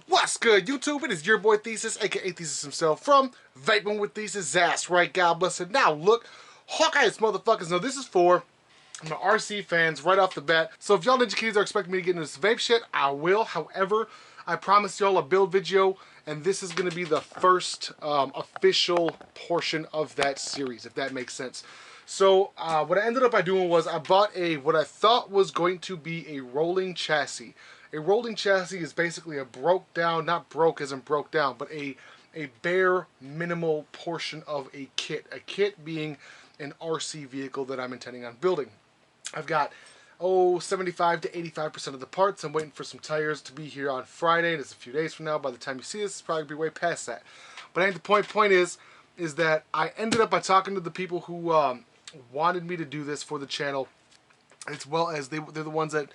What's good, YouTube? It is your boy Thesis, aka Thesis himself, from Vaping with Thesis. That's right, God bless it. Now look, Hawkeye's motherfuckers. Now this is for my RC fans right off the bat. So if y'all Ninja Kitties are expecting me to get into this vape shit, I will. However, I promised y'all a build video, and this is going to be the first official portion of that series, if that makes sense. So what I ended up by doing was I bought what I thought was going to be a rolling chassis. A rolling chassis is basically a broke down, not broke as in broke down, but a bare minimal portion of a kit. A kit being an RC vehicle that I'm intending on building. I've got 75 to 85% of the parts. I'm waiting for some tires to be here on Friday. It's a few days from now. By the time you see this, it's probably be way past that. But I think the point is that I ended up by talking to the people who wanted me to do this for the channel, as well as they're the ones that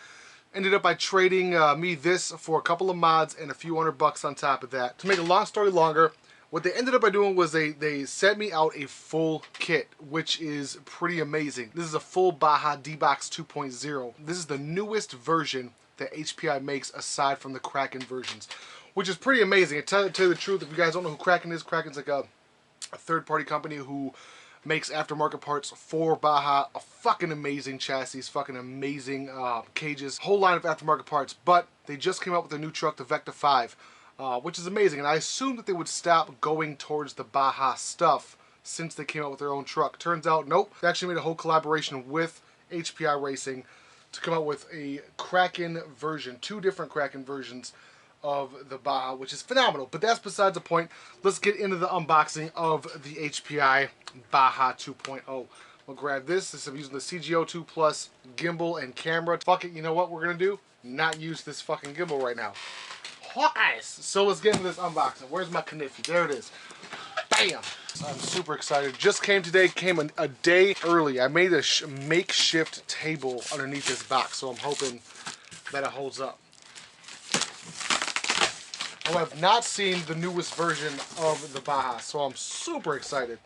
ended up by trading me this for a couple of mods and a few $100 on top of that. To make a long story longer, what they ended up by doing was they sent me out a full kit, which is pretty amazing. This is a full Baja D-Box 2.0. This is the newest version that HPI makes aside from the Kraken versions, which is pretty amazing. To tell you the truth, if you guys don't know who Kraken is, Kraken's like a third-party company who makes aftermarket parts for Baja. A fucking amazing chassis, fucking amazing cages, whole line of aftermarket parts. But they just came out with a new truck, the Vecta 5, which is amazing. And I assumed that they would stop going towards the Baja stuff since they came out with their own truck. Turns out, nope. They actually made a whole collaboration with HPI Racing to come out with a Kraken version, 2 different Kraken versions of the Baja, which is phenomenal. But that's besides the point. Let's get into the unboxing of the HPI Baja 2.0. We'll grab this. I'm using the CGO2 Plus gimbal and camera. Fuck it, you know what we're gonna do? Not use this fucking gimbal right now. Hawkeyes! So let's get into this unboxing. Where's my Kniffy? There it is. Bam! I'm super excited. Just came today, came a day early. I made a makeshift table underneath this box, so I'm hoping that it holds up. I have not seen the newest version of the Baja, so I'm super excited.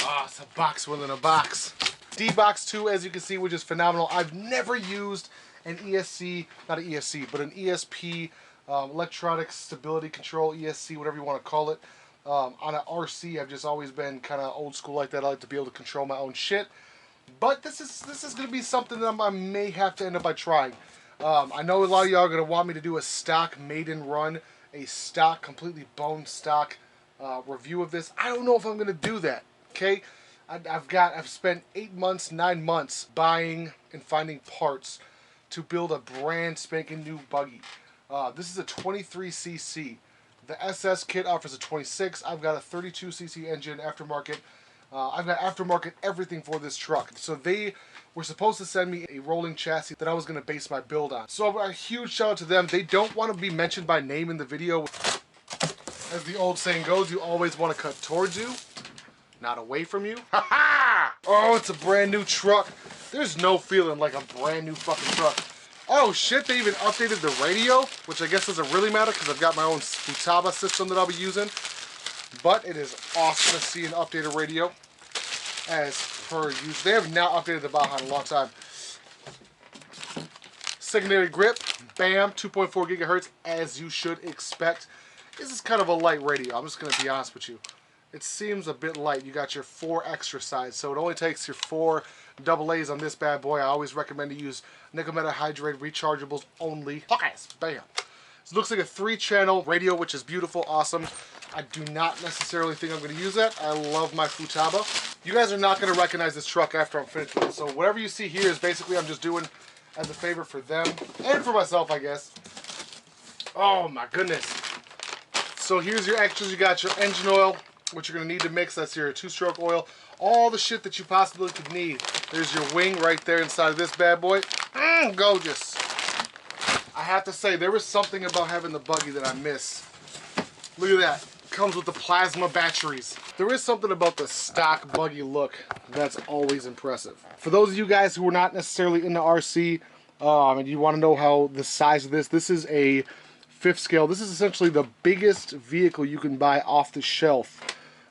Ah, it's a box within a box. D-Box 2, as you can see, which is phenomenal. I've never used an ESC, not an ESC, but an ESP, electronic stability control, ESC, whatever you want to call it. On an RC, I've just always been kind of old school like that. I like to be able to control my own shit. But this is going to be something that I may have to end up by trying. I know a lot of y'all are going to want me to do a stock maiden run, a stock, completely bone stock review of this. I don't know if I'm going to do that, okay? I've spent 8 months, 9 months buying and finding parts to build a brand spanking new buggy. This is a 23cc. The SS kit offers a 26. I've got a 32cc engine aftermarket. I've got aftermarket everything for this truck. So they were supposed to send me a rolling chassis that I was going to base my build on. So a huge shout out to them. They don't want to be mentioned by name in the video. As the old saying goes, you always want to cut towards you, not away from you. Ha ha! Oh, it's a brand new truck. There's no feeling like a brand new fucking truck. Oh shit, they even updated the radio, which I guess doesn't really matter because I've got my own Futaba system that I'll be using. But it is awesome to see an updated radio. As per usual. They have not updated the Baja in a long time. Secondary grip, bam, 2.4 gigahertz, as you should expect. This is kind of a light radio, I'm just going to be honest with you. It seems a bit light. You got your 4 extra sides, so it only takes your 4 AA's on this bad boy. I always recommend to use nickel metal hydride rechargeables only. Hawkeyes, bam. It looks like a 3-channel radio, which is beautiful, awesome. I do not necessarily think I'm going to use that. I love my Futaba. You guys are not going to recognize this truck after I'm finished with it. So whatever you see here is basically I'm just doing as a favor for them and for myself, I guess. Oh my goodness. So here's your extras. You got your engine oil, which you're going to need to mix. That's your 2-stroke oil. All the shit that you possibly could need. There's your wing right there inside of this bad boy. Gorgeous. I have to say, there was something about having the buggy that I miss. Look at that. Comes with the plasma batteries. There is something about the stock buggy look that's always impressive. For those of you guys who are not necessarily into RC and you want to know how the size of this is a 5th scale. This is essentially the biggest vehicle you can buy off the shelf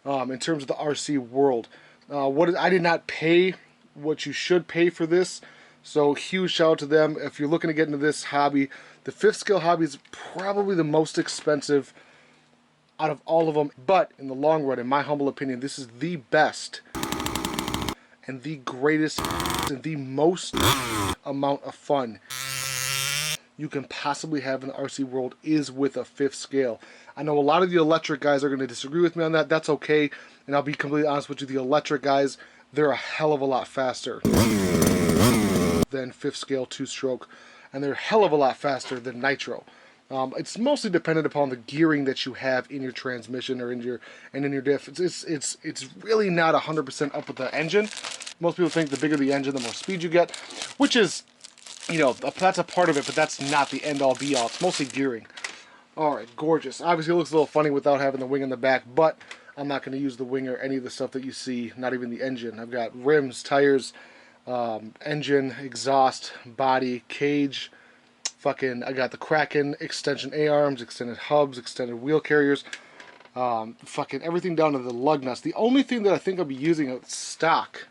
in terms of the RC world. I did not pay what you should pay for this. So huge shout out to them. If you're looking to get into this hobby, the 5th scale hobby is probably the most expensive out of all of them. But in the long run, in my humble opinion, this is the best and the greatest and the most amount of fun you can possibly have in the RC world is with a 5th scale. I know a lot of the electric guys are going to disagree with me on that. That's okay. And I'll be completely honest with you, the electric guys, they're a hell of a lot faster than 5th scale 2-stroke. And they're a hell of a lot faster than nitro. It's mostly dependent upon the gearing that you have in your transmission or in your diff. It's really not 100% up with the engine. Most people think the bigger the engine, the more speed you get, which is, you know, that's a part of it, but that's not the end-all be-all. It's mostly gearing. Alright, gorgeous. Obviously it looks a little funny without having the wing in the back, but I'm not going to use the wing or any of the stuff that you see, not even the engine. I've got rims, tires, engine, exhaust, body, cage, I got the Kraken, extension A-arms, extended hubs, extended wheel carriers, everything down to the lug nuts. The only thing that I think I'll be using out stock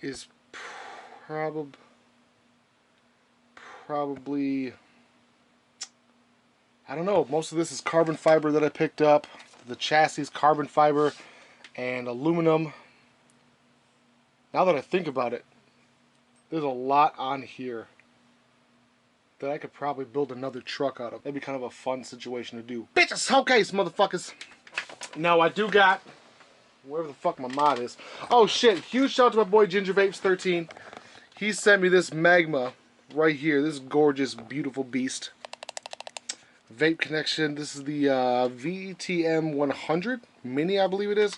is probably, I don't know, most of this is carbon fiber that I picked up. The chassis is carbon fiber and aluminum. Now that I think about it, there's a lot on here that I could probably build another truck out of. That'd be kind of a fun situation to do. Bitches! Okay, motherfuckers. Now I do got, wherever the fuck my mod is. Oh shit, huge shout out to my boy Ginger Vapes 13. He sent me this Magma right here. This gorgeous, beautiful beast. Vape connection. This is the VTM 100 Mini, I believe it is.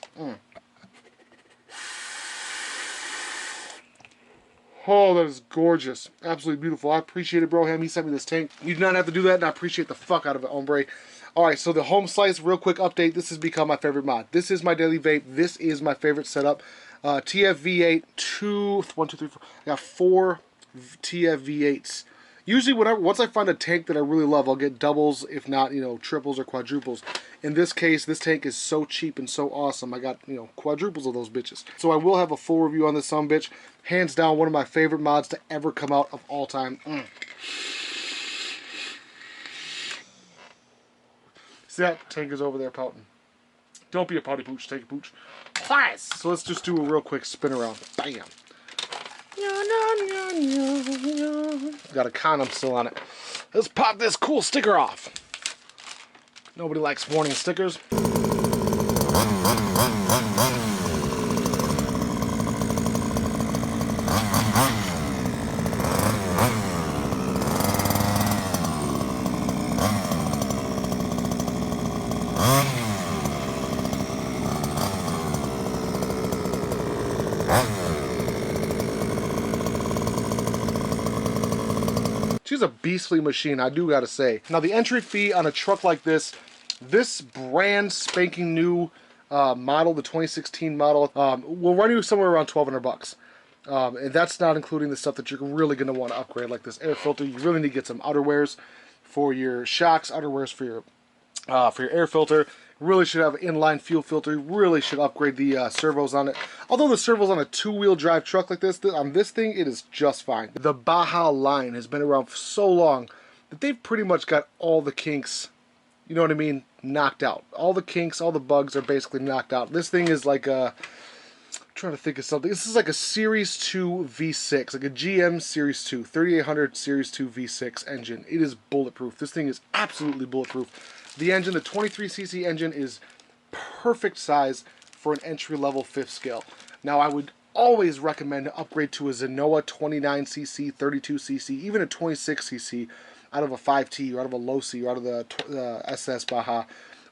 Oh, that is gorgeous. Absolutely beautiful. I appreciate it, bro. He sent me this tank. You do not have to do that, and I appreciate the fuck out of it, hombre. Alright, so the home slice, real quick update. This has become my favorite mod. This is my daily vape. This is my favorite setup. TFV8, 1, 2, 3, 4. I got 4 TFV8s. Usually, once I find a tank that I really love, I'll get doubles, if not, you know, triples or quadruples. In this case, this tank is so cheap and so awesome. I got, you know, quadruples of those bitches. So I will have a full review on this sumbitch. Hands down, one of my favorite mods to ever come out of all time. See that? Tank is over there pouting. Don't be a pouty pooch, take a pooch. Twice! So let's just do a real quick spin around. Bam! Got a condom still on it. Let's pop this cool sticker off. Nobody likes warning stickers. She's a beastly machine, I do gotta say. Now the entry fee on a truck like this brand spanking new model, the 2016 model, will run you somewhere around $1,200 bucks. And that's not including the stuff that you're really gonna want to upgrade, like this air filter. You really need to get some outerwears for your shocks, outerwears for your air filter. Really should have an inline fuel filter. Really should upgrade the servos on it. Although the servos on a 2-wheel drive truck like this, on this thing, it is just fine. The Baja line has been around for so long that they've pretty much got all the kinks, you know what I mean, knocked out. All the kinks, all the bugs are basically knocked out. This thing is like a, I'm trying to think of something. This is like a Series 2 V6, like a GM Series 2, 3800 Series 2 V6 engine. It is bulletproof. This thing is absolutely bulletproof. The engine, the 23cc engine, is perfect size for an entry-level 5th scale. Now, I would always recommend to upgrade to a Zenoa 29cc, 32cc, even a 26cc out of a 5T or out of a low C or out of the SS Baja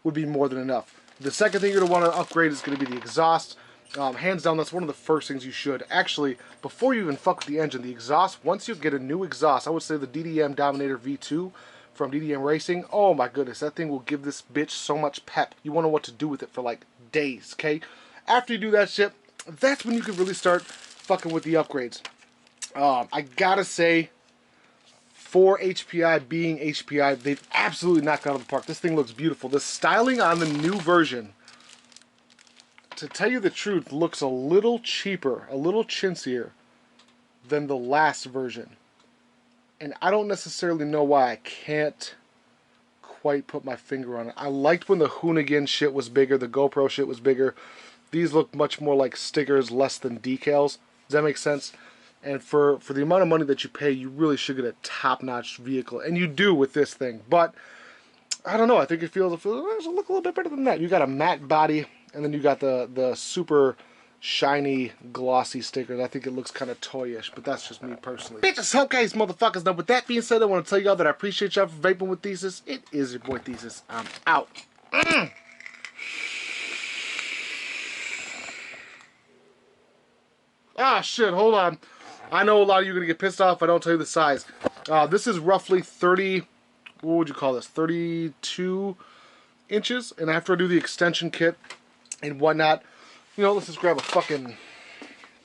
would be more than enough. The second thing you're going to want to upgrade is going to be the exhaust. Hands down, that's one of the first things you should. Actually, before you even fuck with the engine, the exhaust, once you get a new exhaust, I would say the DDM Dominator V2 from DDM Racing, oh my goodness, that thing will give this bitch so much pep. You won't know what to do with it for like days, okay? After you do that shit, that's when you can really start fucking with the upgrades. I gotta say, for HPI being HPI, they've absolutely knocked it out of the park. This thing looks beautiful. The styling on the new version, to tell you the truth, looks a little cheaper, a little chintzier than the last version. And I don't necessarily know why. I can't quite put my finger on it. I liked when the Hoonigan shit was bigger, the GoPro shit was bigger. These look much more like stickers, less than decals. Does that make sense? And for the amount of money that you pay, you really should get a top-notch vehicle. And you do with this thing. But, I don't know. I think it feels look a little bit better than that. You got a matte body, and then you got the super shiny, glossy stickers. I think it looks kind of toyish, but that's just me personally. Bitches, okay, motherfuckers. Now, with that being said, I want to tell y'all that I appreciate y'all for vaping with Thesis. It is your boy Thesis. I'm out. Ah, shit, hold on. I know a lot of you are going to get pissed off if I don't tell you the size. This is roughly 30, what would you call this, 32 inches. And after I do the extension kit and whatnot, you know, let's just grab a fucking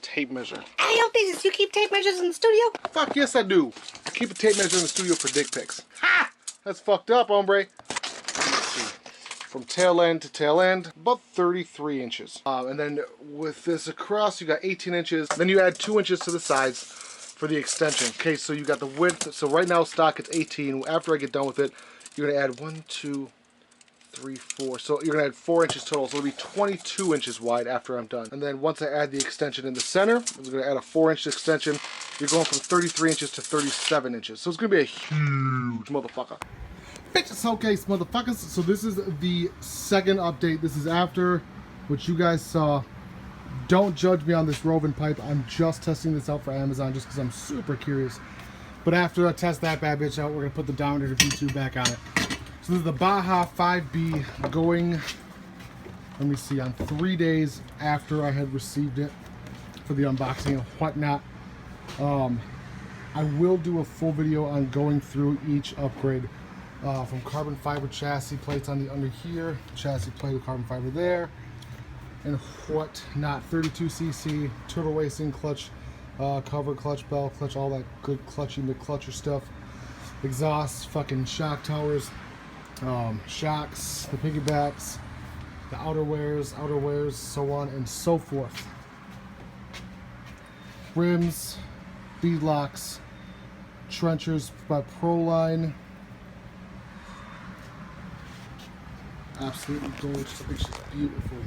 tape measure. Hey, yo, Thesis, you keep tape measures in the studio? Fuck yes, I do. I keep a tape measure in the studio for dick pics. Ha! That's fucked up, hombre. Let's see. From tail end to tail end, about 33 inches. And then with this across, you got 18 inches. Then you add 2 inches to the sides for the extension. Okay, so you got the width. So right now, stock, it's 18. After I get done with it, you're going to add 1, 2, 3, 4. So you're going to add 4 inches total. So it'll be 22 inches wide after I'm done. And then once I add the extension in the center, I'm going to add a 4-inch extension. You're going from 33 inches to 37 inches. So it's going to be a huge motherfucker. Bitches, okay, motherfuckers. So this is the second update. This is after what you guys saw. Don't judge me on this roving pipe. I'm just testing this out for Amazon just because I'm super curious. But after I test that bad bitch out, we're going to put the downloader V2 back on it. So this is the Baja 5B going, let me see, on 3 days after I had received it for the unboxing and whatnot. I will do a full video on going through each upgrade. From carbon fiber chassis plates on the under here, chassis plate with carbon fiber there, and whatnot. 32cc turtle racing clutch cover, clutch bell, clutch, all that good clutching the clutcher stuff. Exhaust, fucking shock towers, shocks, the piggybacks, the outerwears, so on and so forth. Rims, bead locks, trenchers by Proline. Absolutely gorgeous. I think she's beautiful.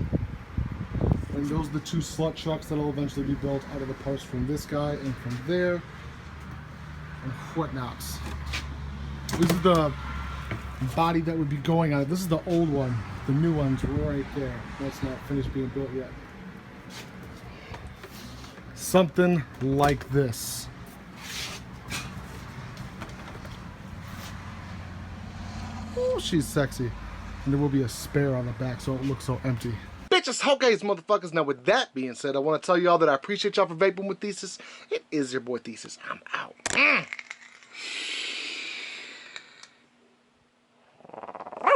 And those are the 2 slut trucks that will eventually be built out of the parts from this guy and from there and whatnots. This is the body that would be going on it. This is the old one. The new one's right there. That's not finished being built yet. Something like this. Oh, she's sexy. And there will be a spare on the back, so it looks so empty. Bitches, okay, motherfuckers. Now, with that being said, I want to tell y'all that I appreciate y'all for vaping with Thesis. It is your boy Thesis. I'm out.